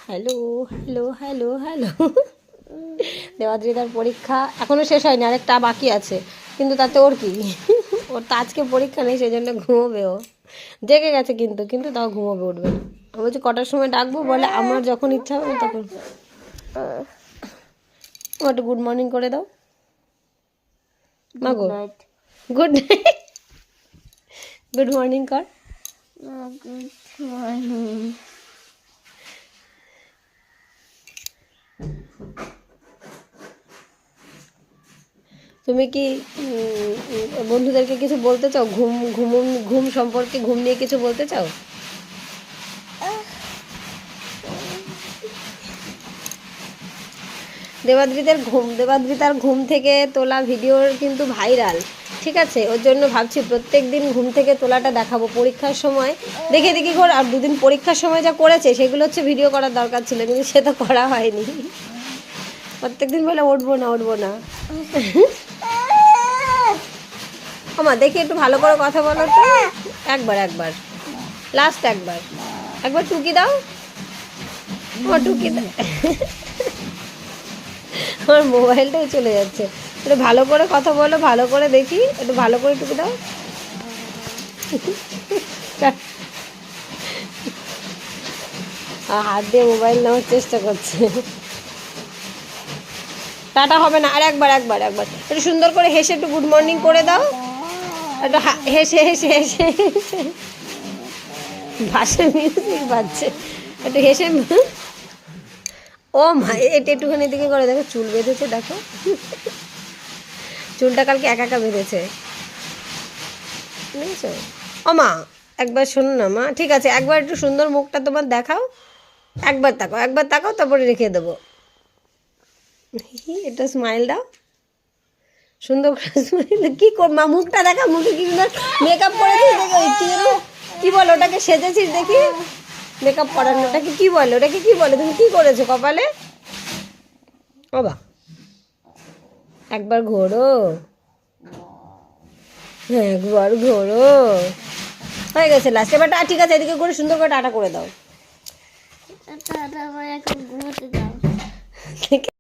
Hello hello hello hello. দেবাদ্রিতার পরীক্ষা এখনও শেষ হয়নি, আরেকটা বাকি আছে, কিন্তু তাতে ওর কি, ওর তো আজকে পরীক্ষা নেই, সেই জন্য ঘুমোবে। ও জেগে গেছে কিন্তু কিন্তু তাও ঘুমোবে, উঠবে না। আমি বলছি কটার সময় ডাকবো, বলে আমার যখন ইচ্ছা হবে তখন। ও একটু গুড মর্নিং করে দাও মাগো। গুড নাইট, গুড মর্নিং কর। Good morning. তুমি কি বন্ধুদেরকে কিছু বলতে চাও? ঘুম সম্পর্কে, ঘুম নিয়ে কিছু বলতে চাও? দেবাদ্রিতার ঘুম থেকে তোলা ভিডিও কিন্তু ভাইরাল, ঠিক আছে? ওর জন্য ভাবছি প্রত্যেক দিন ঘুম থেকে তোলাটা দেখাবো পরীক্ষার সময়। দেখে দেখি করে, আর দুদিন পরীক্ষার সময় যা করেছে সেগুলো হচ্ছে ভিডিও করার দরকার ছিল, কিন্তু সে তো করা হয়নি। প্রত্যেকদিন বলে উঠবো না উঠবো না। আমা দেখি একটু ভালো করে কথা বলো তো, একবার একবার, লাস্ট একবার, একবার টুকি দাও। ও টুকি দাও। আমার মোবাইলটাও চলে যাচ্ছে। একটু ভালো করে কথা বলো, ভালো করে দেখি, একটু ভালো করে টুকি দাও। হাত দিয়ে মোবাইল নেওয়ার চেষ্টা করছে। টাটা হবে না, আর একবার একবার একবার একটু সুন্দর করে হেসে একটু গুড মর্নিং করে দাও। একটু হেসে হেসে হেসে হেসে, ভাসে মিউজিক বাজছে, একটু হেসে। ও মা, এটা একটুখানি দিকে করে দেখো, চুল বেঁধেছে দেখো, চুলটা কালকে একা একা বেঁধেছে, বুঝেছো? ও মা একবার শোনো না মা, ঠিক আছে একবার একটু সুন্দর মুখটা তোমার দেখাও, একবার তাকাও, একবার তাকাও, তারপরে রেখে দেবো। এটা স্মাইল দাও, সুন্দর করে স্মাইল। কি কর মা, মুখটা দেখা, মুখে কি মেকআপ করেছিস দেখি, ওই কি যেন কি বলো ওটাকে, সেজেছিস দেখি, মেকআপ করানো, ওটাকে কি বলে, ওটাকে কি বলে, তুমি কি করেছো কপালে? ও বা, একবার ঘোরো, একবার ঘোরো, হয়ে গেছে লাস্ট। এবার ঠিক আছে, এদিকে করে সুন্দর করে টাটা করে দাও। এখন ঘুমোতে যাও।